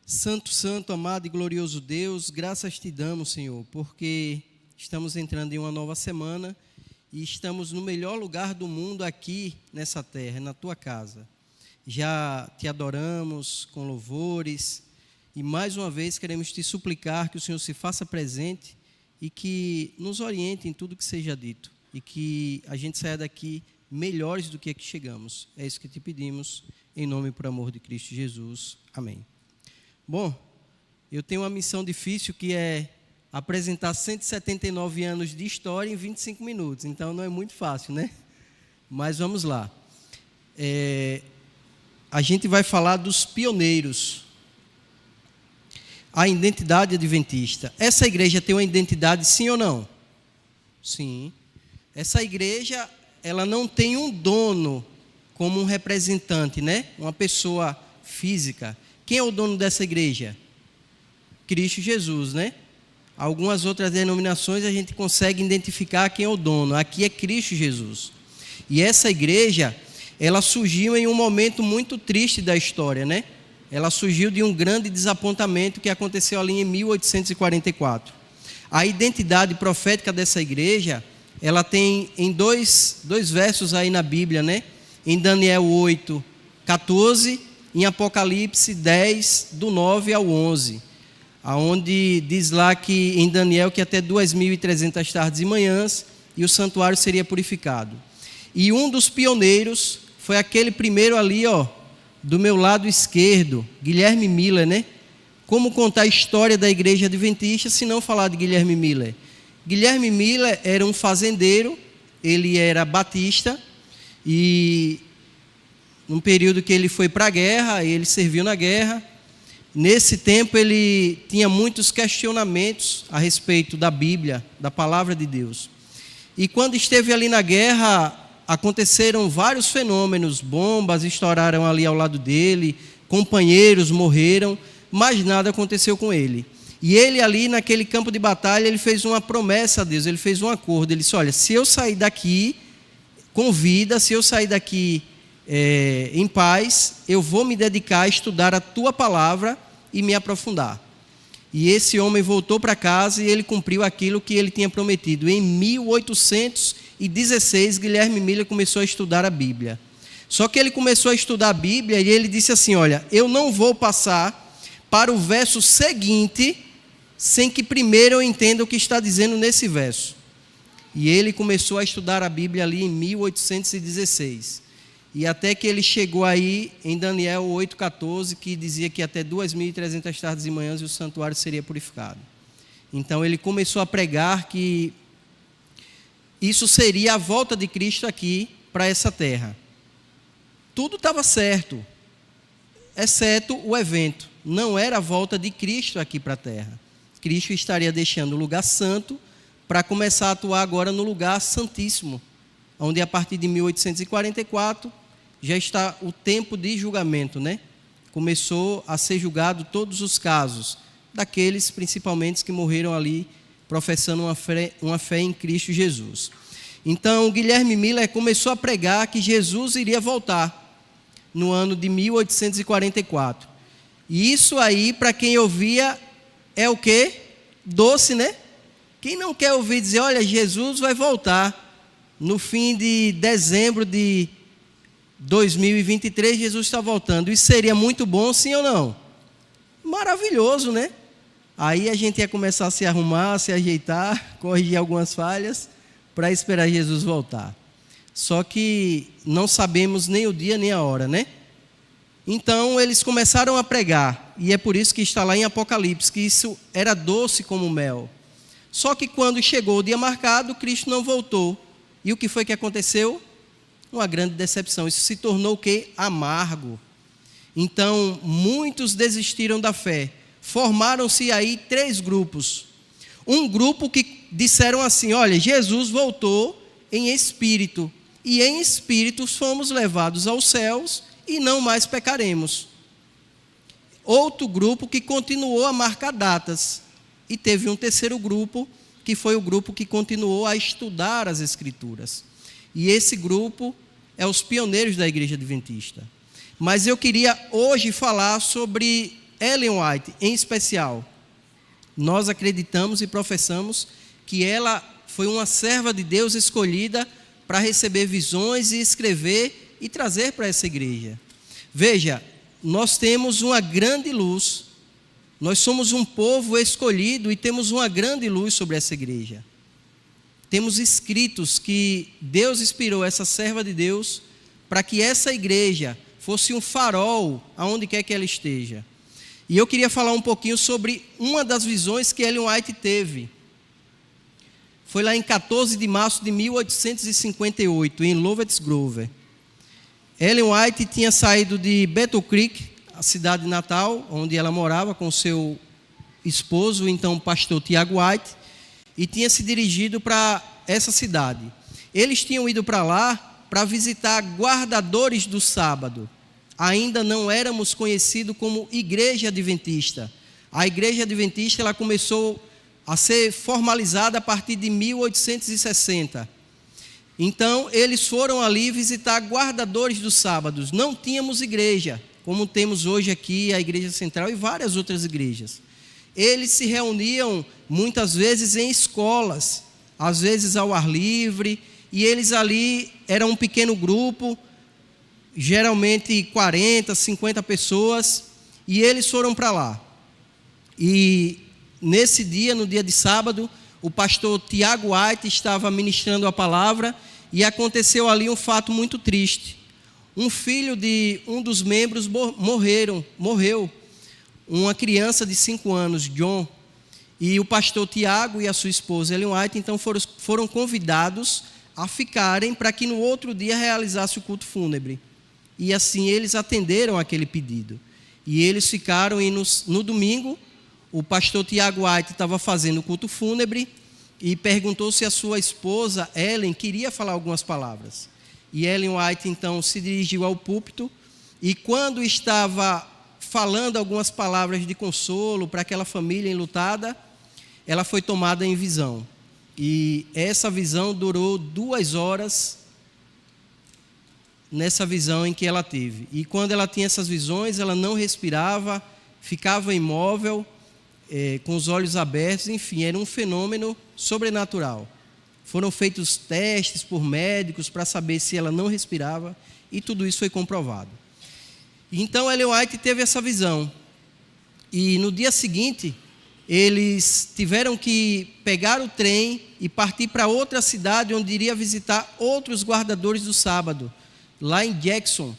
Santo, santo, amado e glorioso Deus, graças te damos, Senhor, porque estamos entrando em uma nova semana e estamos no melhor lugar do mundo aqui nessa terra, na tua casa. Já te adoramos com louvores e mais uma vez queremos te suplicar que o Senhor se faça presente e que nos oriente em tudo que seja dito e que a gente saia daqui melhores do que aqui chegamos. É isso que te pedimos, em nome e por amor de Cristo Jesus. Amém. Bom, eu tenho uma missão difícil que é apresentar 179 anos de história em 25 minutos, então não é muito fácil, né? Mas vamos lá. A gente vai falar dos pioneiros. A identidade adventista. Essa igreja tem uma identidade, sim ou não? Sim. Essa igreja, ela não tem um dono como um representante, né? Uma pessoa física. Quem é o dono dessa igreja? Cristo Jesus, né? Algumas outras denominações a gente consegue identificar quem é o dono. Aqui é Cristo Jesus. E essa igreja, ela surgiu em um momento muito triste da história, né? Ela surgiu de um grande desapontamento que aconteceu ali em 1844. A identidade profética dessa igreja, ela tem em dois versos aí na Bíblia, né? Em Daniel 8, 14, em Apocalipse 10, do 9 ao 11, onde diz lá que em Daniel que até 2.300 tardes e manhãs e o santuário seria purificado. E um dos pioneiros foi aquele primeiro ali, do meu lado esquerdo, Guilherme Miller, né? Como contar a história da igreja adventista se não falar de Guilherme Miller? Guilherme Miller era um fazendeiro, ele era batista e num período que ele foi para a guerra, ele serviu na guerra. Nesse tempo ele tinha muitos questionamentos a respeito da Bíblia, da palavra de Deus. E quando esteve ali na guerra, aconteceram vários fenômenos, bombas estouraram ali ao lado dele, companheiros morreram, mas nada aconteceu com ele. E ele ali naquele campo de batalha, ele fez uma promessa a Deus, ele fez um acordo, ele disse, olha, se eu sair daqui com vida, se eu sair daqui em paz, eu vou me dedicar a estudar a tua palavra e me aprofundar. E esse homem voltou para casa e ele cumpriu aquilo que ele tinha prometido. Em 1816, Guilherme Miller começou a estudar a Bíblia. Só que ele começou a estudar a Bíblia e ele disse assim, olha, eu não vou passar para o verso seguinte sem que primeiro eu entenda o que está dizendo nesse verso. E ele começou a estudar a Bíblia ali em 1816. E até que ele chegou aí em Daniel 8,14, que dizia que até 2.300 tardes e manhãs o santuário seria purificado. Então ele começou a pregar que isso seria a volta de Cristo aqui para essa terra. Tudo estava certo, exceto o evento. Não era a volta de Cristo aqui para a terra. Cristo estaria deixando o lugar santo para começar a atuar agora no lugar santíssimo, onde a partir de 1844 já está o tempo de julgamento, né? Começou a ser julgado todos os casos, daqueles principalmente que morreram ali professando uma fé em Cristo Jesus. Então, Guilherme Miller começou a pregar que Jesus iria voltar no ano de 1844. E isso aí, para quem ouvia, é o quê? Doce, né? Quem não quer ouvir dizer, olha, Jesus vai voltar no fim de dezembro de 2023, Jesus está voltando. Isso seria muito bom, sim ou não? Maravilhoso, né? Aí a gente ia começar a se arrumar, se ajeitar, corrigir algumas falhas para esperar Jesus voltar. Só que não sabemos nem o dia nem a hora, né? Então eles começaram a pregar, e é por isso que está lá em Apocalipse, que isso era doce como mel. Só que quando chegou o dia marcado, Cristo não voltou. E o que foi que aconteceu? Uma grande decepção. Isso se tornou o quê? Amargo. Então, muitos desistiram da fé. Formaram-se aí 3 grupos. Um grupo que disseram assim, olha, Jesus voltou em espírito. E em espírito fomos levados aos céus e não mais pecaremos. Outro grupo que continuou a marcar datas. E teve um terceiro grupo, que foi o grupo que continuou a estudar as Escrituras. E esse grupo é os pioneiros da Igreja Adventista. Mas eu queria hoje falar sobre Ellen White, em especial, nós acreditamos e professamos que ela foi uma serva de Deus escolhida para receber visões e escrever e trazer para essa igreja. Veja, nós temos uma grande luz, nós somos um povo escolhido e temos uma grande luz sobre essa igreja. Temos escritos que Deus inspirou essa serva de Deus para que essa igreja fosse um farol aonde quer que ela esteja. E eu queria falar um pouquinho sobre uma das visões que Ellen White teve. Foi lá em 14 de março de 1858, em Lovetts Grove. Ellen White tinha saído de Battle Creek, a cidade natal, onde ela morava com seu esposo, então pastor Tiago White, e tinha se dirigido para essa cidade. Eles tinham ido para lá para visitar guardadores do sábado. Ainda não éramos conhecidos como Igreja Adventista. A Igreja Adventista ela começou a ser formalizada a partir de 1860. Então, eles foram ali visitar guardadores dos sábados. Não tínhamos igreja, como temos hoje aqui a Igreja Central e várias outras igrejas. Eles se reuniam muitas vezes em escolas, às vezes ao ar livre, e eles ali eram um pequeno grupo, geralmente 40, 50 pessoas, e eles foram para lá. E nesse dia, no dia de sábado, o pastor Tiago White estava ministrando a palavra e aconteceu ali um fato muito triste. Um filho de um dos membros morreu, uma criança de 5 anos, John, e o pastor Tiago e a sua esposa Ellen White então foram convidados a ficarem para que no outro dia realizasse o culto fúnebre. E assim eles atenderam aquele pedido. E eles ficaram e no domingo, o pastor Tiago White estava fazendo o culto fúnebre e perguntou se a sua esposa, Ellen, queria falar algumas palavras. E Ellen White, então, se dirigiu ao púlpito e quando estava falando algumas palavras de consolo para aquela família enlutada, ela foi tomada em visão. E essa visão durou 2 horas, nessa visão em que ela teve. E quando ela tinha essas visões, ela não respirava, ficava imóvel, com os olhos abertos, enfim, era um fenômeno sobrenatural. Foram feitos testes por médicos para saber se ela não respirava e tudo isso foi comprovado. Então, Ellen White teve essa visão. E no dia seguinte, eles tiveram que pegar o trem e partir para outra cidade onde iria visitar outros guardadores do sábado, lá em Jackson.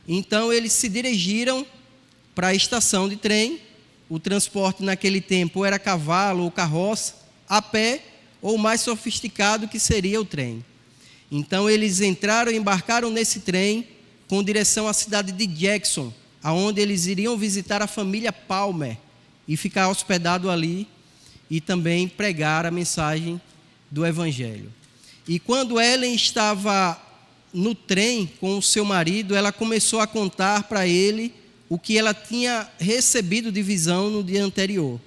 Então, eles se dirigiram para a estação de trem. O transporte naquele tempo era cavalo ou carroça, a pé ou mais sofisticado que seria o trem. Então eles embarcaram nesse trem com direção à cidade de Jackson, aonde eles iriam visitar a família Palmer e ficar hospedado ali e também pregar a mensagem do Evangelho. E quando Ellen estava no trem com o seu marido, ela começou a contar para ele o que ela tinha recebido de visão no dia anterior.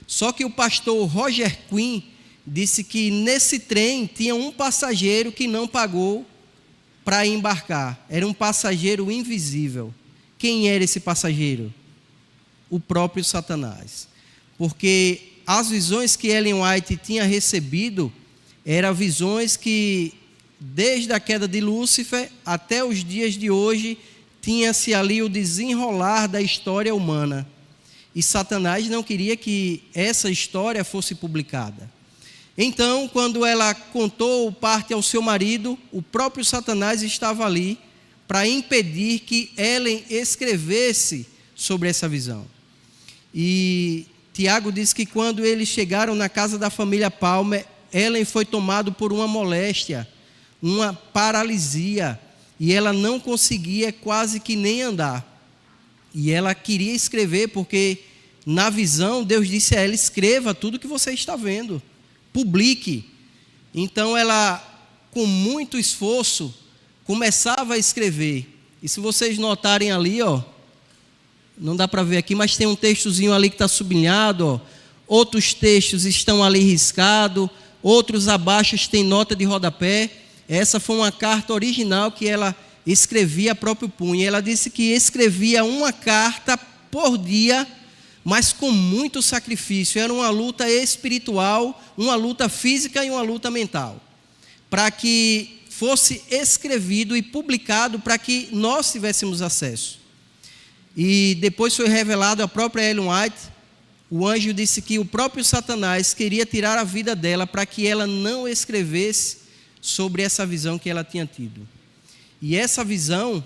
Só que o pastor Roger Quinn disse que nesse trem tinha um passageiro que não pagou para embarcar. Era um passageiro invisível. Quem era esse passageiro? O próprio Satanás. Porque as visões que Ellen White tinha recebido eram visões que, desde a queda de Lúcifer até os dias de hoje, tinha-se ali o desenrolar da história humana. E Satanás não queria que essa história fosse publicada. Então, quando ela contou parte ao seu marido, o próprio Satanás estava ali para impedir que Ellen escrevesse sobre essa visão. E Tiago diz que quando eles chegaram na casa da família Palmer, Ellen foi tomada por uma moléstia, uma paralisia, e ela não conseguia quase que nem andar. E ela queria escrever, porque na visão Deus disse a ela: escreva tudo que você está vendo, publique. Então ela, com muito esforço, começava a escrever. E se vocês notarem ali, não dá para ver aqui, mas tem um textozinho ali que está sublinhado, outros textos estão ali riscados, outros abaixo têm nota de rodapé. Essa foi uma carta original que ela escrevia a próprio punho. Ela disse que escrevia uma carta por dia mas com muito sacrifício. Era uma luta espiritual, uma luta física e uma luta mental, para que fosse escrevido e publicado para que nós tivéssemos acesso. E depois foi revelado a própria Ellen White. O anjo disse que o próprio Satanás queria tirar a vida dela para que ela não escrevesse sobre essa visão que ela tinha tido. E essa visão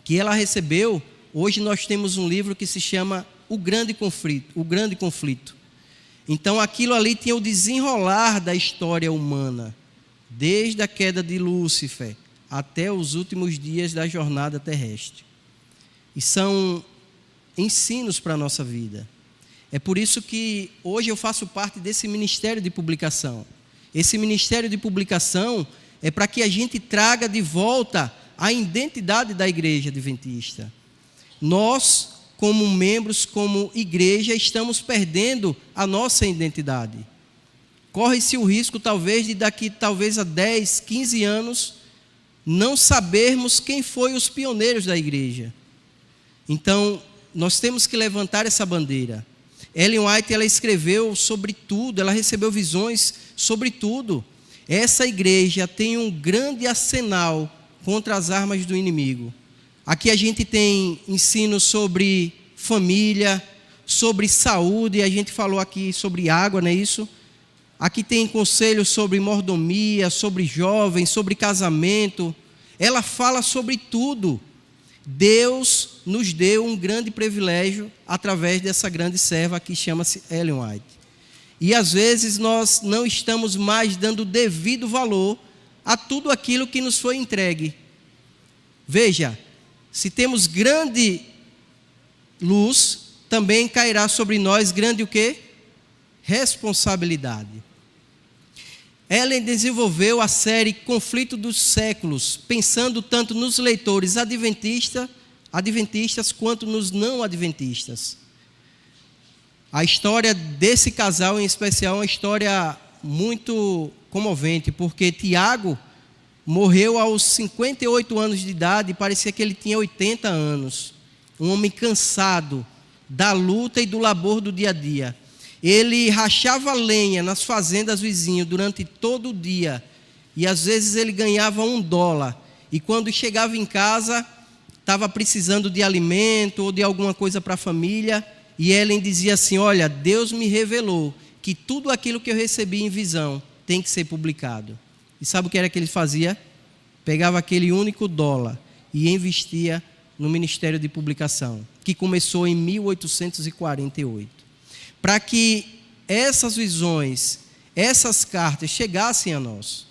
que ela recebeu, hoje nós temos um livro que se chama O Grande Conflito. Então aquilo ali tinha o desenrolar da história humana, desde a queda de Lúcifer até os últimos dias da jornada terrestre. E são ensinos para a nossa vida. É por isso que hoje eu faço parte desse ministério de publicação. Esse ministério de publicação é para que a gente traga de volta a identidade da igreja adventista. Nós, como membros, como igreja, estamos perdendo a nossa identidade. Corre-se o risco, talvez, de daqui a 10, 15 anos, não sabermos quem foi os pioneiros da igreja. Então, nós temos que levantar essa bandeira. Ellen White, ela escreveu sobre tudo, ela recebeu visões sobre tudo. Essa igreja tem um grande arsenal contra as armas do inimigo. Aqui a gente tem ensino sobre família, sobre saúde, a gente falou aqui sobre água, não é isso? Aqui tem conselhos sobre mordomia, sobre jovens, sobre casamento. Ela fala sobre tudo. Deus nos deu um grande privilégio através dessa grande serva que chama-se Ellen White. E às vezes nós não estamos mais dando devido valor a tudo aquilo que nos foi entregue. Veja, se temos grande luz, também cairá sobre nós grande o quê? Responsabilidade. Ellen desenvolveu a série Conflito dos Séculos, pensando tanto nos leitores adventistas quanto nos não adventistas. A história desse casal em especial é uma história muito comovente, porque Tiago morreu aos 58 anos de idade e parecia que ele tinha 80 anos. Um homem cansado da luta e do labor do dia a dia. Ele rachava lenha nas fazendas vizinhas durante todo o dia. E às vezes ele ganhava $1. E quando chegava em casa, estava precisando de alimento ou de alguma coisa para a família. E Ellen dizia assim: olha, Deus me revelou que tudo aquilo que eu recebi em visão tem que ser publicado. E sabe o que era que ele fazia? Pegava aquele único $1 e investia no Ministério de Publicação, que começou em 1848. Para que essas visões, essas cartas chegassem a nós.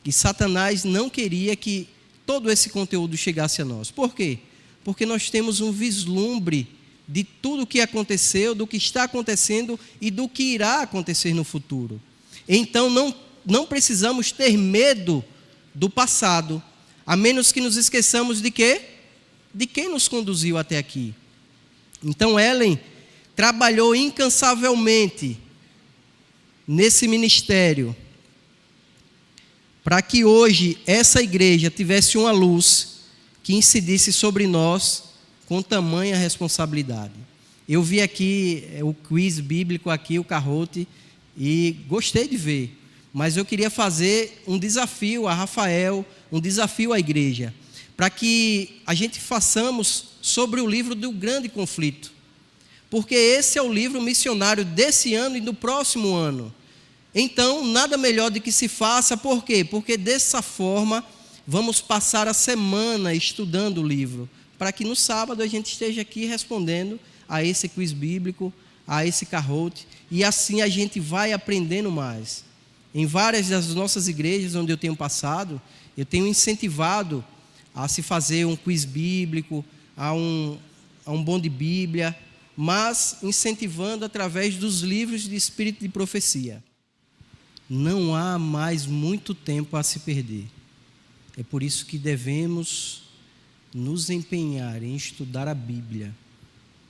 E Satanás não queria que todo esse conteúdo chegasse a nós. Por quê? Porque nós temos um vislumbre de tudo o que aconteceu, do que está acontecendo e do que irá acontecer no futuro. Então não precisamos ter medo do passado, a menos que nos esqueçamos de quê? De quem nos conduziu até aqui. Então Ellen trabalhou incansavelmente nesse ministério para que hoje essa igreja tivesse uma luz que incidisse sobre nós com tamanha responsabilidade. Eu vi aqui o quiz bíblico aqui, o Carrote, e gostei de ver, mas eu queria fazer um desafio a Rafael, um desafio à igreja, para que a gente façamos sobre o livro do Grande Conflito. Porque esse é o livro missionário desse ano e do próximo ano. Então, nada melhor do que se faça, por quê? Porque dessa forma, vamos passar a semana estudando o livro, para que no sábado a gente esteja aqui respondendo a esse quiz bíblico, a esse Carrote, e assim a gente vai aprendendo mais. Em várias das nossas igrejas onde eu tenho passado, eu tenho incentivado a se fazer um quiz bíblico, a um bom de Bíblia, mas incentivando através dos livros de espírito de profecia. Não há mais muito tempo a se perder. É por isso que devemos nos empenhar em estudar a Bíblia.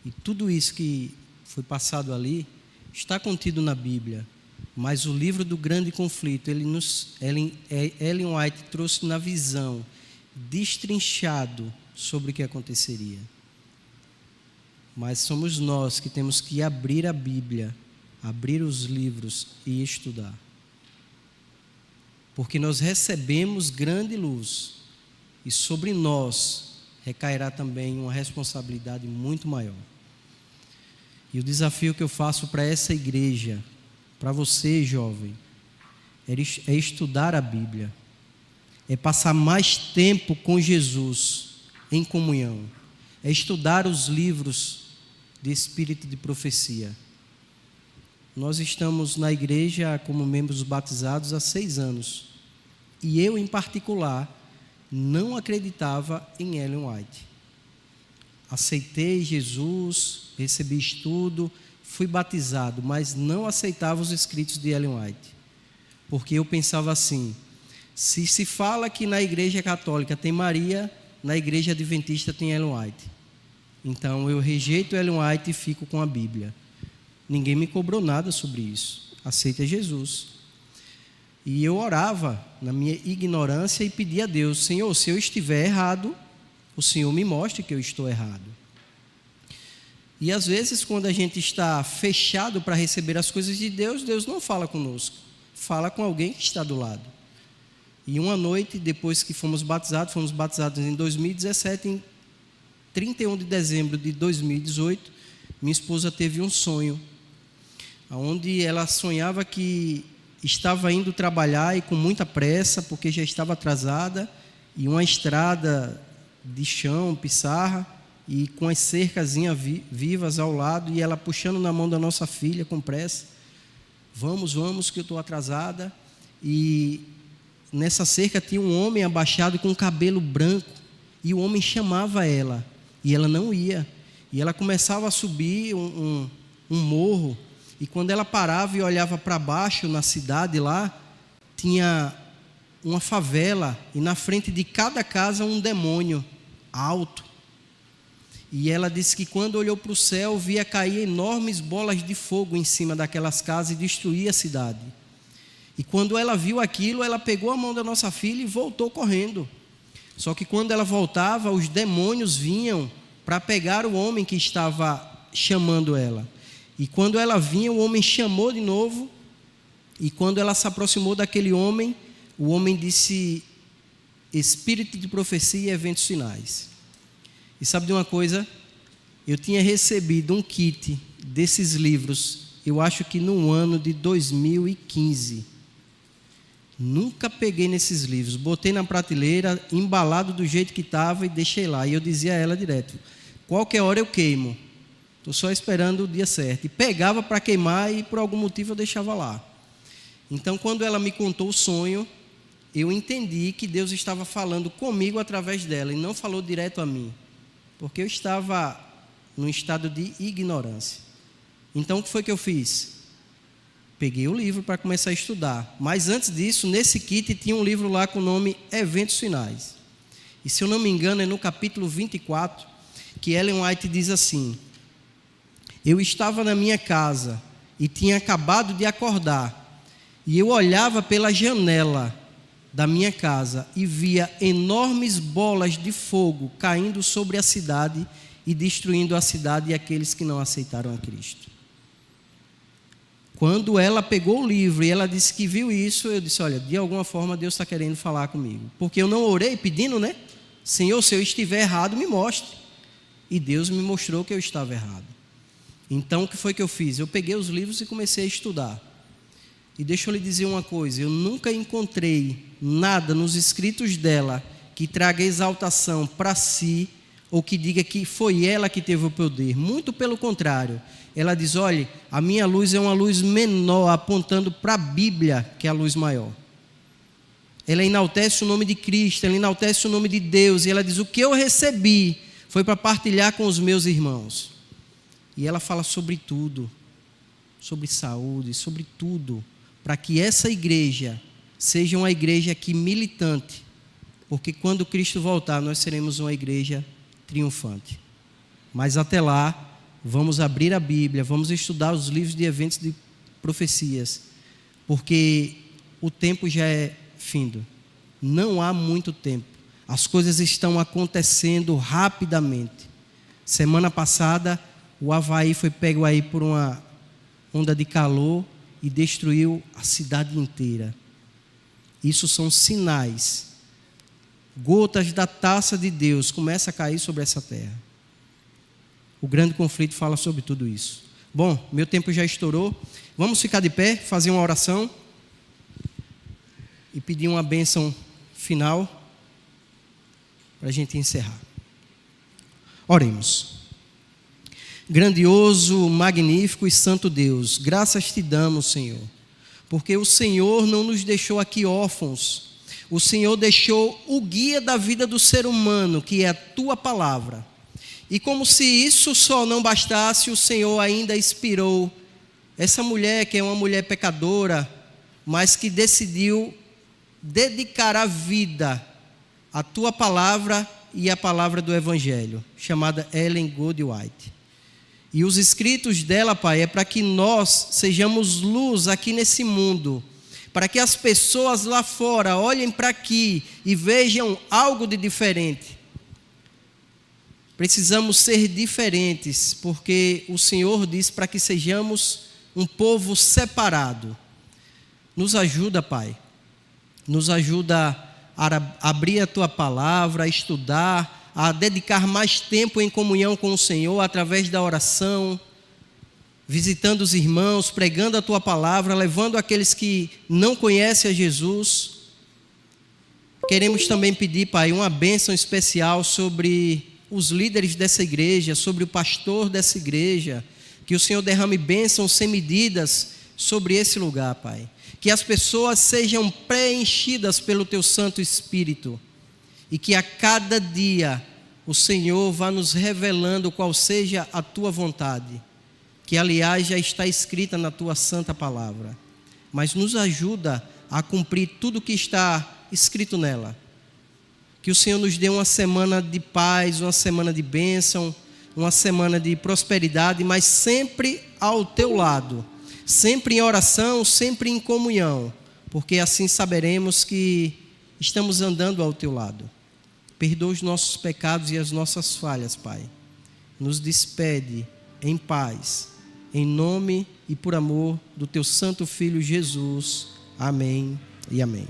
E tudo isso que foi passado ali está contido na Bíblia. Mas o livro do Grande Conflito, Ellen White trouxe na visão, destrinchado sobre o que aconteceria. mas somos nós que temos que abrir a Bíblia, abrir os livros e estudar. Porque nós recebemos grande luz e sobre nós recairá também uma responsabilidade muito maior. E o desafio que eu faço para essa igreja, para você, jovem, é estudar a Bíblia, é passar mais tempo com Jesus em comunhão, é estudar os livros de espírito de profecia. Nós estamos na igreja como membros batizados há 6 anos. E eu, em particular, não acreditava em Ellen White. Aceitei Jesus, recebi estudo, fui batizado, mas não aceitava os escritos de Ellen White. Porque eu pensava assim, se fala que na igreja católica tem Maria, na igreja adventista tem Ellen White. Então eu rejeito Ellen White e fico com a Bíblia. Ninguém me cobrou nada sobre isso. Aceita Jesus. E eu orava na minha ignorância e pedia a Deus: Senhor, se eu estiver errado, o Senhor me mostre que eu estou errado. E às vezes, quando a gente está fechado para receber as coisas de Deus, Deus não fala conosco. Fala com alguém que está do lado. E uma noite, depois que fomos batizados em 2017, em 31 de dezembro de 2018, minha esposa teve um sonho, onde ela sonhava que estava indo trabalhar e com muita pressa, porque já estava atrasada, e uma estrada de chão, pissarra, e com as cercazinhas vivas ao lado, e ela puxando na mão da nossa filha com pressa: vamos, que eu estou atrasada. E nessa cerca tinha um homem abaixado com cabelo branco, e o homem chamava ela, e ela não ia. E ela começava a subir um morro, e quando ela parava e olhava para baixo na cidade lá, tinha uma favela, e na frente de cada casa um demônio alto. E ela disse que quando olhou para o céu, via cair enormes bolas de fogo em cima daquelas casas e destruir a cidade. E quando ela viu aquilo, ela pegou a mão da nossa filha e voltou correndo. Só que quando ela voltava, os demônios vinham para pegar o homem que estava chamando ela. E quando ela vinha, o homem chamou de novo. E quando ela se aproximou daquele homem, o homem disse: espírito de profecia e eventos finais. E sabe de uma coisa? Eu tinha recebido um kit desses livros, eu acho que no ano de 2015. Nunca peguei nesses livros, botei na prateleira, embalado do jeito que estava e deixei lá. E eu dizia a ela direto: qualquer hora eu queimo, estou só esperando o dia certo. E pegava para queimar e por algum motivo eu deixava lá. Então, quando ela me contou o sonho, eu entendi que Deus estava falando comigo através dela e não falou direto a mim, porque eu estava num estado de ignorância. Então, o que foi que eu fiz? Peguei o livro para começar a estudar. Mas antes disso, nesse kit tinha um livro lá com o nome Eventos Finais. E se eu não me engano, é no capítulo 24, que Ellen White diz assim: eu estava na minha casa e tinha acabado de acordar, e eu olhava pela janela da minha casa e via enormes bolas de fogo caindo sobre a cidade e destruindo a cidade e aqueles que não aceitaram a Cristo. Quando ela pegou o livro e ela disse que viu isso, eu disse: olha, de alguma forma Deus está querendo falar comigo. Porque eu não orei pedindo, né? Senhor, se eu estiver errado, me mostre. E Deus me mostrou que eu estava errado. Então, o que foi que eu fiz? Eu peguei os livros e comecei a estudar. E deixa eu lhe dizer uma coisa: eu nunca encontrei nada nos escritos dela que traga exaltação para si, ou que diga que foi ela que teve o poder. Muito pelo contrário. Ela diz: olha, a minha luz é uma luz menor, apontando para a Bíblia, que é a luz maior. Ela enaltece o nome de Cristo, ela enaltece o nome de Deus, e ela diz: o que eu recebi foi para partilhar com os meus irmãos. E ela fala sobre tudo, sobre saúde, sobre tudo, para que essa igreja seja uma igreja aqui militante, porque quando Cristo voltar, nós seremos uma igreja triunfante. Mas até lá, vamos abrir a Bíblia, vamos estudar os livros de eventos de profecias, porque o tempo já é findo. Não há muito tempo. As coisas estão acontecendo rapidamente. Semana passada, o Havaí foi pego aí por uma onda de calor e destruiu a cidade inteira. Isso são sinais. Gotas da taça de Deus começam a cair sobre essa terra. O grande conflito fala sobre tudo isso. Bom, meu tempo já estourou. Vamos ficar de pé, fazer uma oração e pedir uma bênção final para a gente encerrar. Oremos. Grandioso, magnífico e santo Deus, graças te damos, Senhor, porque o Senhor não nos deixou aqui órfãos. O Senhor deixou o guia da vida do ser humano, que é a tua palavra. E como se isso só não bastasse, o Senhor ainda inspirou essa mulher, que é uma mulher pecadora, mas que decidiu dedicar a vida à tua palavra e à palavra do Evangelho, chamada Ellen G. White. E os escritos dela, Pai, é para que nós sejamos luz aqui nesse mundo, para que as pessoas lá fora olhem para aqui e vejam algo de diferente. Precisamos ser diferentes, porque o Senhor diz para que sejamos um povo separado. Nos ajuda, Pai. Nos ajuda a abrir a tua palavra, a estudar, a dedicar mais tempo em comunhão com o Senhor, através da oração, visitando os irmãos, pregando a tua palavra, levando aqueles que não conhecem a Jesus. Queremos também pedir, Pai, uma bênção especial sobre os líderes dessa igreja, sobre o pastor dessa igreja, que o Senhor derrame bênçãos sem medidas sobre esse lugar, Pai. Que as pessoas sejam preenchidas pelo teu Santo Espírito e que a cada dia o Senhor vá nos revelando qual seja a tua vontade, que aliás já está escrita na tua santa palavra, mas nos ajuda a cumprir tudo que está escrito nela. Que o Senhor nos dê uma semana de paz, uma semana de bênção, uma semana de prosperidade, mas sempre ao teu lado, sempre em oração, sempre em comunhão, porque assim saberemos que estamos andando ao teu lado. Perdoa os nossos pecados e as nossas falhas, Pai. Nos despede em paz, em nome e por amor do teu santo Filho Jesus. Amém e amém.